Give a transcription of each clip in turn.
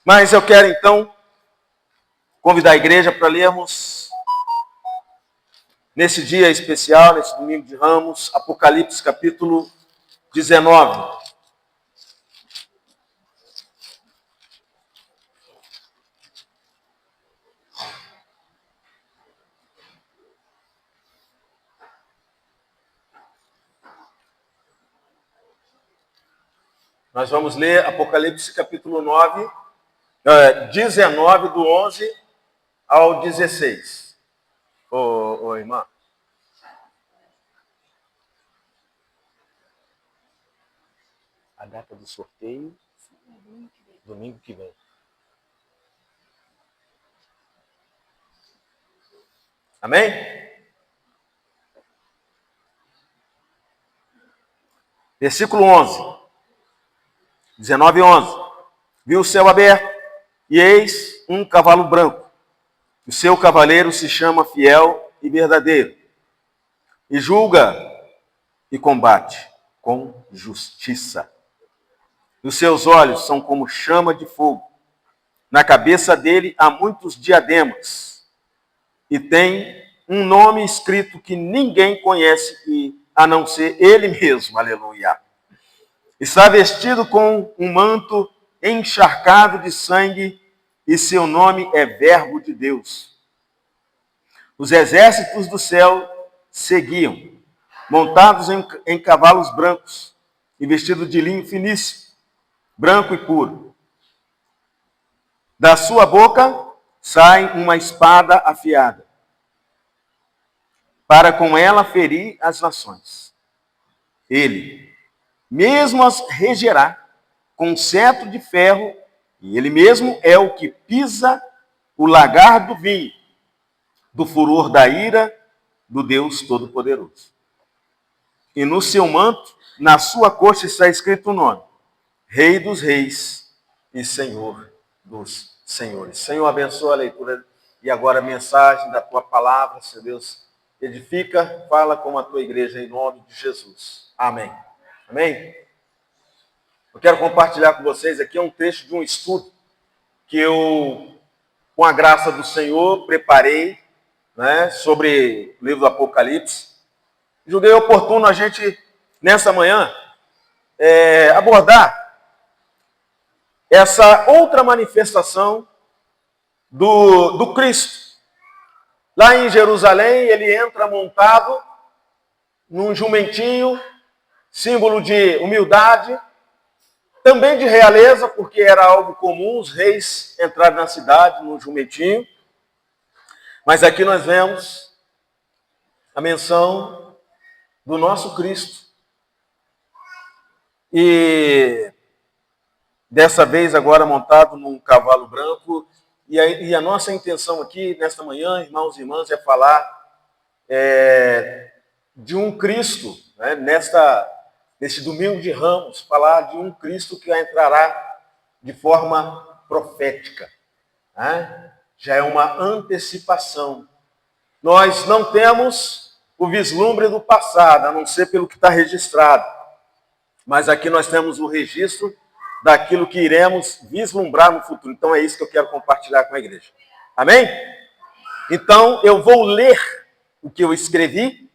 Mas eu quero então convidar a igreja para lermos, nesse dia especial, nesse domingo de Ramos, Apocalipse capítulo 19. Nós vamos ler Apocalipse capítulo 19, do 11 ao 16. Ô, irmã. A data do sorteio, domingo que vem. Amém? Versículo 11. 19 e 11. Viu o céu aberto, e eis um cavalo branco. O seu cavaleiro se chama Fiel e Verdadeiro, e julga e combate com justiça. Os seus olhos são como chama de fogo. Na cabeça dele há muitos diademas, e tem um nome escrito que ninguém conhece, a não ser ele mesmo. Aleluia. Está vestido com um manto encharcado de sangue, e seu nome é Verbo de Deus. Os exércitos do céu seguiam, montados em cavalos brancos e vestidos de linho finíssimo, branco e puro. Da sua boca sai uma espada afiada, para com ela ferir as nações. Ele mesmo as regerá com cetro de ferro, e ele mesmo é o que pisa o lagar do vinho, do furor da ira do Deus Todo-Poderoso. E no seu manto, na sua coxa, está escrito o nome: Rei dos Reis e Senhor dos Senhores. Senhor, abençoa a leitura e agora a mensagem da tua palavra. Senhor Deus, edifica, fala com a tua igreja em nome de Jesus. Amém. Amém? Eu quero compartilhar com vocês aqui um trecho de um estudo que eu, com a graça do Senhor, preparei, sobre o livro do Apocalipse. Julguei oportuno a gente, nessa manhã, abordar essa outra manifestação do Cristo. Lá em Jerusalém, ele entra montado num jumentinho, símbolo de humildade, também de realeza, porque era algo comum os reis entrarem na cidade num jumentinho. Mas aqui nós vemos a menção do nosso Cristo. E dessa vez agora montado num cavalo branco. E a nossa intenção aqui, nesta manhã, irmãos e irmãs, é falar de um Cristo, neste domingo de Ramos, falar de um Cristo que entrará de forma profética. Já é uma antecipação. Nós não temos o vislumbre do passado, a não ser pelo que está registrado. Mas aqui nós temos o registro daquilo que iremos vislumbrar no futuro. Então é isso que eu quero compartilhar com a igreja. Amém? Então eu vou ler o que eu escrevi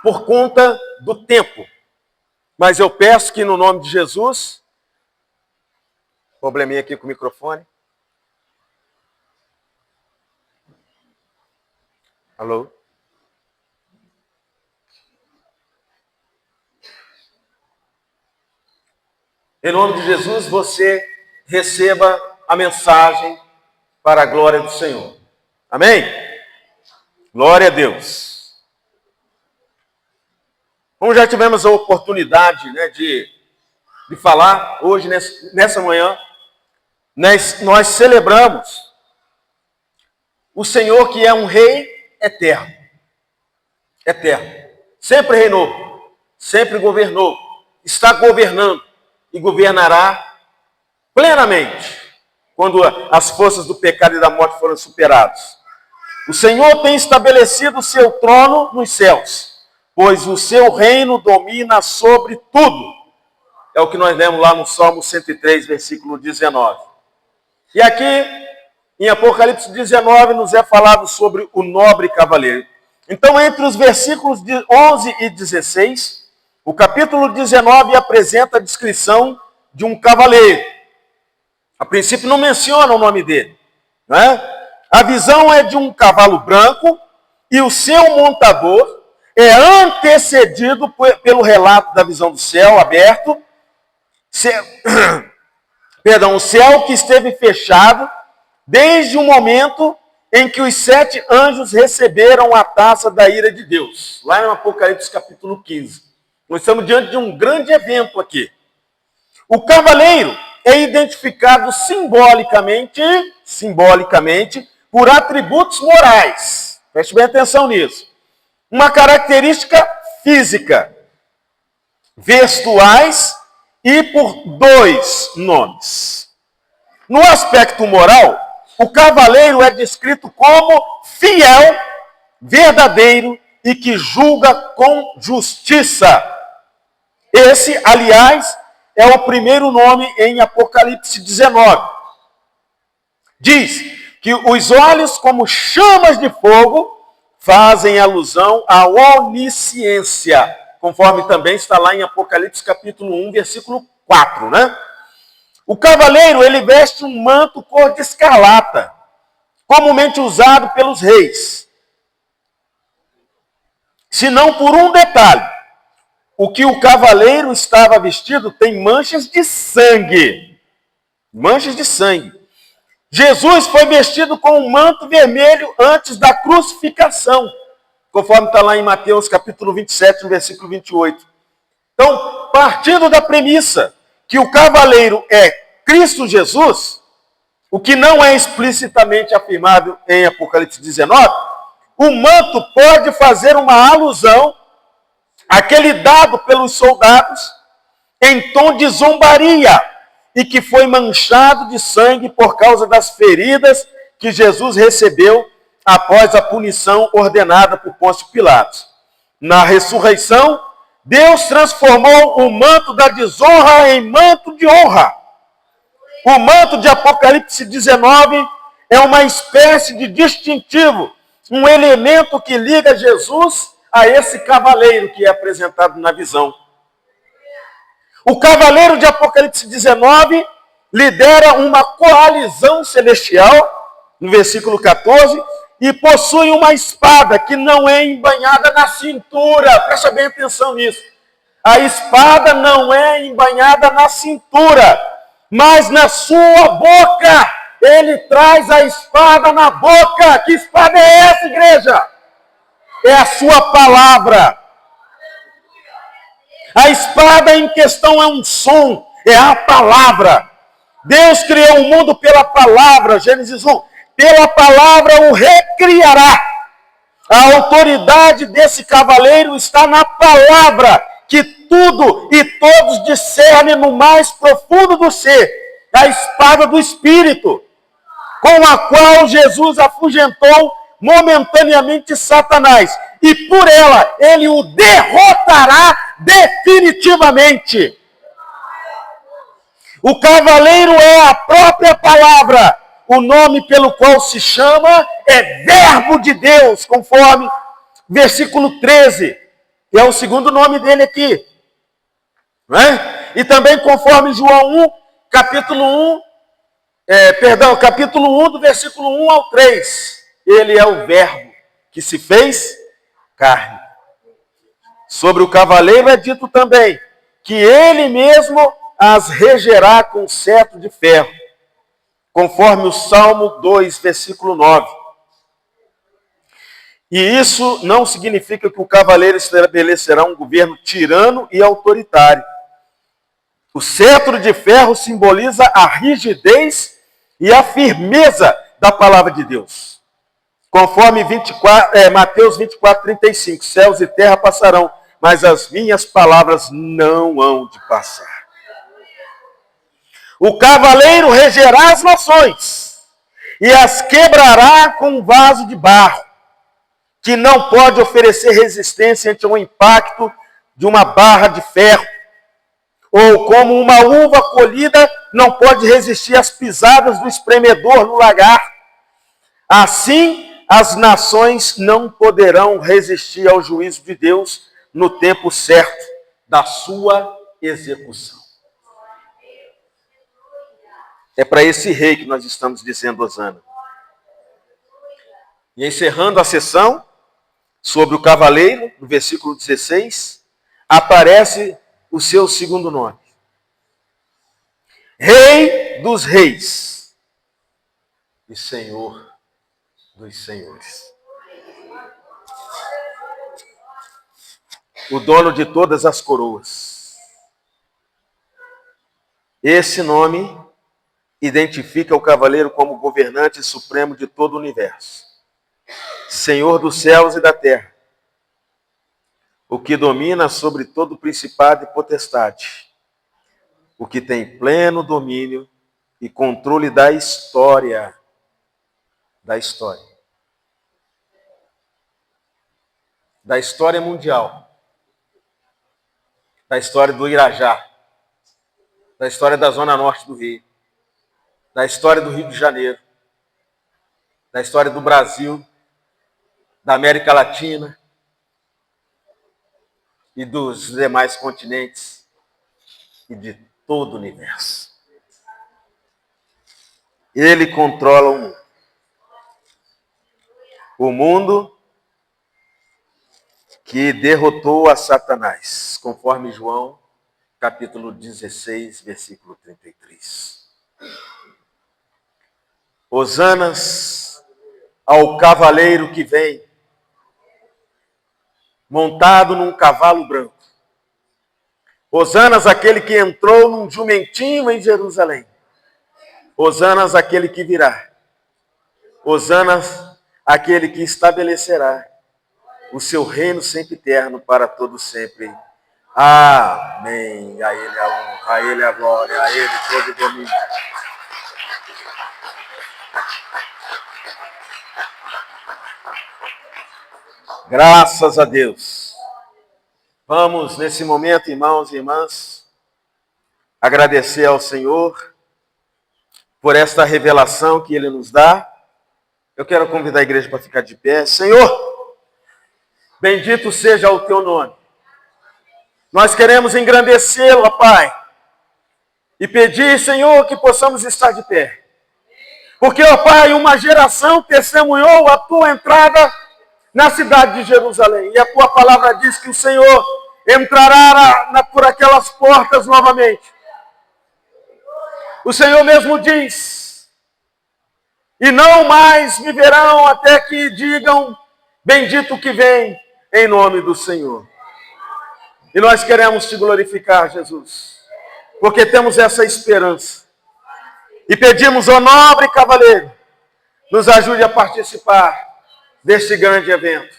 por conta do tempo. Mas eu peço que no nome de Jesus... Probleminha aqui com o microfone. Alô? Em nome de Jesus, você receba a mensagem para a glória do Senhor. Amém? Glória a Deus. Como já tivemos a oportunidade de falar hoje, nessa manhã, nós celebramos o Senhor que é um rei eterno. Eterno. Sempre reinou, sempre governou, está governando e governará plenamente quando as forças do pecado e da morte foram superadas. O Senhor tem estabelecido o seu trono nos céus, pois o seu reino domina sobre tudo. É o que nós lemos lá no Salmo 103, versículo 19. E aqui, em Apocalipse 19, nos é falado sobre o nobre cavaleiro. Então, entre os versículos de 11 e 16, o capítulo 19 apresenta a descrição de um cavaleiro. A princípio não menciona o nome dele, não é? A visão é de um cavalo branco e o seu montador é antecedido pelo relato da visão do céu aberto, o céu que esteve fechado desde o momento em que os 7 anjos receberam a taça da ira de Deus, lá no Apocalipse capítulo 15. Nós estamos diante de um grande evento aqui. O cavaleiro é identificado simbolicamente por atributos morais. Preste bem atenção nisso. Uma característica física, vestuais e por 2 nomes. No aspecto moral, o cavaleiro é descrito como fiel, verdadeiro e que julga com justiça. Esse, aliás, é o primeiro nome em Apocalipse 19. Diz que os olhos como chamas de fogo fazem alusão à onisciência, conforme também está lá em Apocalipse capítulo 1, versículo 4, né? O cavaleiro, ele veste um manto cor de escarlata, comumente usado pelos reis. Se não por um detalhe, o que o cavaleiro estava vestido tem manchas de sangue. Manchas de sangue. Jesus foi vestido com um manto vermelho antes da crucificação, conforme está lá em Mateus capítulo 27, versículo 28. Então, partindo da premissa que o cavaleiro é Cristo Jesus, o que não é explicitamente afirmado em Apocalipse 19, o manto pode fazer uma alusão àquele dado pelos soldados em tom de zombaria e que foi manchado de sangue por causa das feridas que Jesus recebeu após a punição ordenada por Pôncio Pilatos. Na ressurreição, Deus transformou o manto da desonra em manto de honra. O manto de Apocalipse 19 é uma espécie de distintivo, um elemento que liga Jesus a esse cavaleiro que é apresentado na visão. O cavaleiro de Apocalipse 19 lidera uma coalizão celestial, no versículo 14, e possui uma espada que não é embanhada na cintura. Presta bem atenção nisso. A espada não é embanhada na cintura, mas na sua boca. Ele traz a espada na boca. Que espada é essa, igreja? É a sua palavra. A espada em questão é um som, é a palavra. Deus criou o mundo pela palavra, Gênesis 1. Pela palavra o recriará. A autoridade desse cavaleiro está na palavra, que tudo e todos discernem no mais profundo do ser, a espada do Espírito, com a qual Jesus afugentou momentaneamente Satanás. E por ela, ele o derrotará definitivamente. O cavaleiro é a própria palavra. O nome pelo qual se chama é Verbo de Deus, conforme versículo 13. Que é o segundo nome dele aqui. Não é? E também conforme João 1, capítulo 1, do versículo 1 ao 3. Ele é o Verbo que se fez carne. Sobre o cavaleiro é dito também que ele mesmo as regerá com cetro de ferro, conforme o Salmo 2, versículo 9. E isso não significa que o cavaleiro estabelecerá um governo tirano e autoritário. O cetro de ferro simboliza a rigidez e a firmeza da palavra de Deus. Conforme Mateus 24, 35, céus e terra passarão, mas as minhas palavras não hão de passar. O cavaleiro regerá as nações e as quebrará com um vaso de barro, que não pode oferecer resistência ante o impacto de uma barra de ferro. Ou como uma uva colhida não pode resistir às pisadas do espremedor no lagar, assim as nações não poderão resistir ao juízo de Deus no tempo certo da sua execução. É para esse rei que nós estamos dizendo hosana. E encerrando a sessão sobre o cavaleiro, no versículo 16, aparece o seu segundo nome. Rei dos reis e Senhor dos senhores. O dono de todas as coroas. Esse nome identifica o cavaleiro como governante supremo de todo o universo. Senhor dos céus e da terra. O que domina sobre todo principado e potestade. O que tem pleno domínio e controle da história. Da história. Da história mundial. Da história do Irajá. Da história da Zona Norte do Rio. Da história do Rio de Janeiro. Da história do Brasil. Da América Latina. E dos demais continentes. E de todo o universo. Ele controla o mundo. O mundo que derrotou a Satanás, conforme João, capítulo 16, versículo 33. Hosanas ao cavaleiro que vem, montado num cavalo branco. Hosanas àquele que entrou num jumentinho em Jerusalém. Hosanas àquele que virá. Hosanas àquele que estabelecerá o seu reino sempre eterno para todo sempre. Amém. A Ele a honra, a Ele a glória, a Ele todo o domínio. Graças a Deus. Vamos, nesse momento, irmãos e irmãs, agradecer ao Senhor por esta revelação que Ele nos dá. Eu quero convidar a igreja para ficar de pé. Senhor, bendito seja o teu nome. Nós queremos engrandecê-lo, ó Pai, e pedir, Senhor, que possamos estar de pé. Porque, ó Pai, uma geração testemunhou a tua entrada na cidade de Jerusalém. E a tua palavra diz que o Senhor entrará por aquelas portas novamente. O Senhor mesmo diz: e não mais me verão até que digam, bendito que vem em nome do Senhor. E nós queremos te glorificar, Jesus, porque temos essa esperança. E pedimos ao nobre cavaleiro, nos ajude a participar deste grande evento,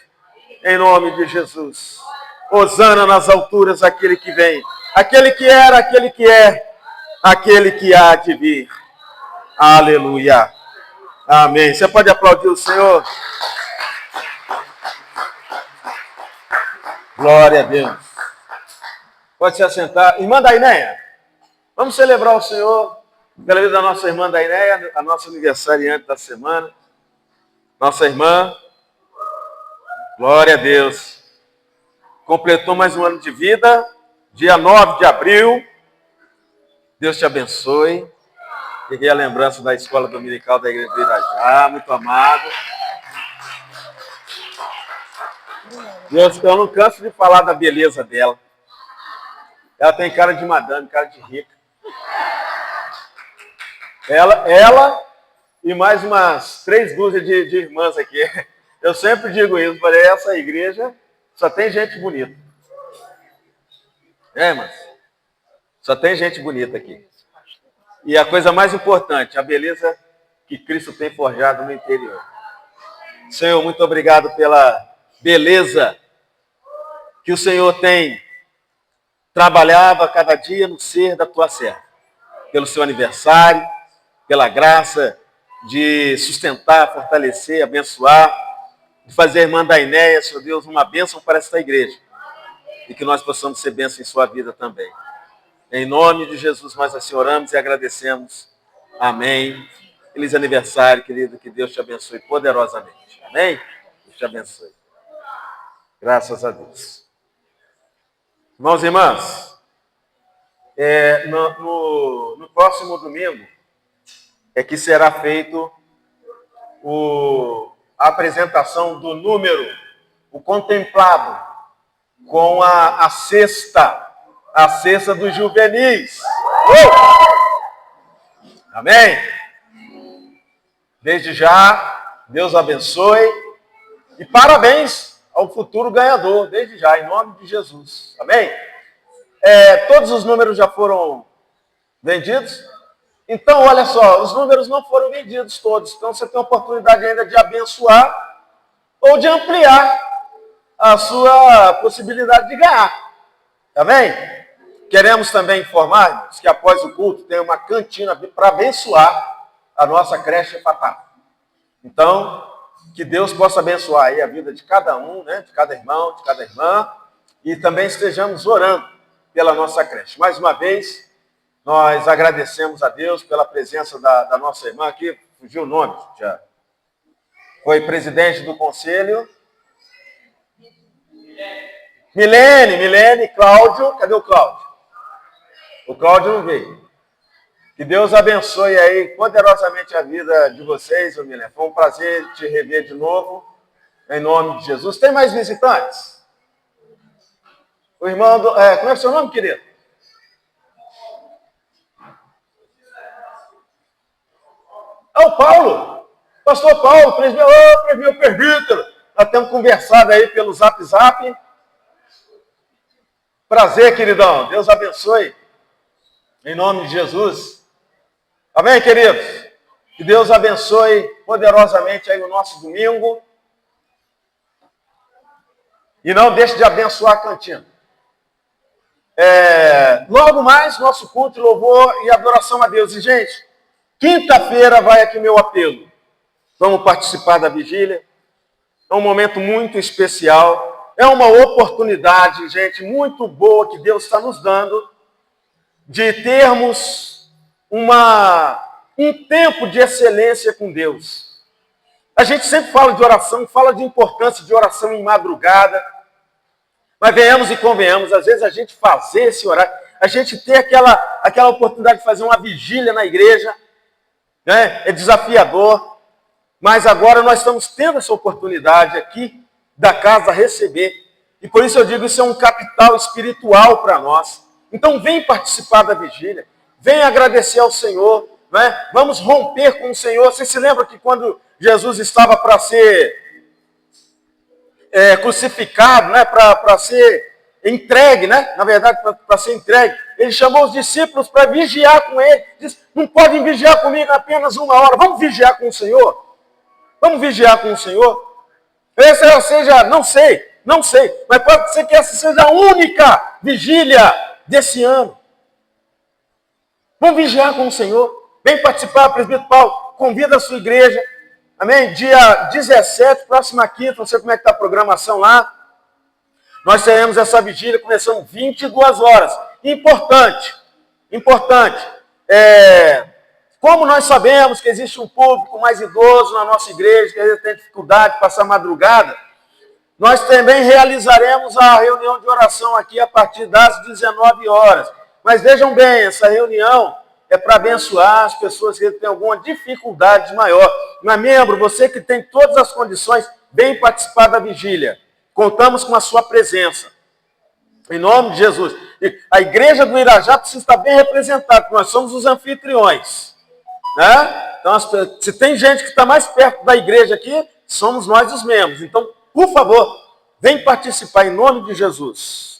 em nome de Jesus. Hosana nas alturas aquele que vem, aquele que era, aquele que é, aquele que há de vir. Aleluia. Amém. Você pode aplaudir o Senhor? Glória a Deus. Pode se assentar. Irmã Dainéia, vamos celebrar o Senhor pela vida da nossa irmã Dainéia, a nossa aniversariante da semana. Nossa irmã, glória a Deus, completou mais um ano de vida, dia 9 de abril. Deus te abençoe. Peguei a lembrança da escola dominical da igreja do Irajá, muito amado. Deus, eu não canso de falar da beleza dela. Ela tem cara de madame, cara de rica. Ela e mais umas 3 dúzias de irmãs aqui. Eu sempre digo isso, falei, essa igreja só tem gente bonita. Mas só tem gente bonita aqui. E a coisa mais importante, a beleza que Cristo tem forjado no interior. Senhor, muito obrigado pela beleza que o Senhor tem trabalhado a cada dia no ser da tua serva. Pelo seu aniversário, pela graça de sustentar, fortalecer, abençoar, de fazer a irmã Dainéia, Senhor Deus, uma bênção para esta igreja. E que nós possamos ser bênção em sua vida também. Em nome de Jesus nós assim oramos e agradecemos. Amém. Feliz aniversário, querido. Que Deus te abençoe poderosamente. Amém? Deus te abençoe. Graças a Deus. Irmãos e irmãs, no próximo domingo é que será feito a apresentação do número, o contemplado, com a cesta dos juvenis. Amém? Desde já, Deus abençoe e parabéns ao futuro ganhador, desde já, em nome de Jesus. Amém? Todos os números já foram vendidos? Então, olha só, os números não foram vendidos todos. Então, você tem a oportunidade ainda de abençoar ou de ampliar a sua possibilidade de ganhar. Amém? Queremos também informar que após o culto tem uma cantina para abençoar a nossa creche Patá. Então, que Deus possa abençoar aí a vida de cada um, né? De cada irmão, de cada irmã, e também estejamos orando pela nossa creche. Mais uma vez, nós agradecemos a Deus pela presença da nossa irmã aqui, fugiu o nome já. Foi presidente do conselho. Milene, Cláudio, cadê o Cláudio? O Cláudio não veio. Que Deus abençoe aí poderosamente a vida de vocês, Milene. Foi um prazer te rever de novo, em nome de Jesus. Tem mais visitantes? O irmão, como é o seu nome, querido? O Paulo. Pastor Paulo, meu presbítero. Nós temos conversado aí pelo Zap. Prazer, queridão. Deus abençoe. Em nome de Jesus. Amém, queridos? Que Deus abençoe poderosamente aí o nosso domingo. E não deixe de abençoar a cantina. Logo mais, nosso culto, louvor e adoração a Deus. E, gente, quinta-feira vai aqui meu apelo. Vamos participar da vigília. É um momento muito especial. É uma oportunidade, gente, muito boa que Deus está nos dando de termos um tempo de excelência com Deus. A gente sempre fala de oração, fala de importância de oração em madrugada. Mas venhamos e convenhamos, às vezes a gente fazer esse horário, a gente ter aquela oportunidade de fazer uma vigília na igreja, né? É desafiador. Mas agora nós estamos tendo essa oportunidade aqui da casa receber. E por isso eu digo, isso é um capital espiritual para nós. Então vem participar da vigília, vem agradecer ao Senhor, né? Vamos romper com o Senhor. Você se lembra que quando Jesus estava para ser crucificado, né? Para ser entregue, né? Na verdade, para ser entregue, ele chamou os discípulos para vigiar com ele. Disse, não podem vigiar comigo apenas 1 hora, vamos vigiar com o Senhor. Vamos vigiar com o Senhor? Essa seja, não sei, mas pode ser que essa seja a única vigília desse ano. Vamos vigiar com o Senhor. Vem participar, presbítero Paulo, convida a sua igreja. Amém? Dia 17, próxima quinta, não sei como é que está a programação lá. Nós teremos essa vigília começando 22 horas. Importante. Como nós sabemos que existe um público mais idoso na nossa igreja, que às vezes tem dificuldade de passar madrugada, nós também realizaremos a reunião de oração aqui a partir das 19 horas. Mas vejam bem, essa reunião é para abençoar as pessoas que têm alguma dificuldade maior. Mas membro, você que tem todas as condições, vem participar da vigília. Contamos com a sua presença. Em nome de Jesus. E a igreja do Irajá precisa estar bem representada, porque nós somos os anfitriões. Né? Então, se tem gente que está mais perto da igreja aqui, somos nós os membros. Então, por favor, vem participar em nome de Jesus.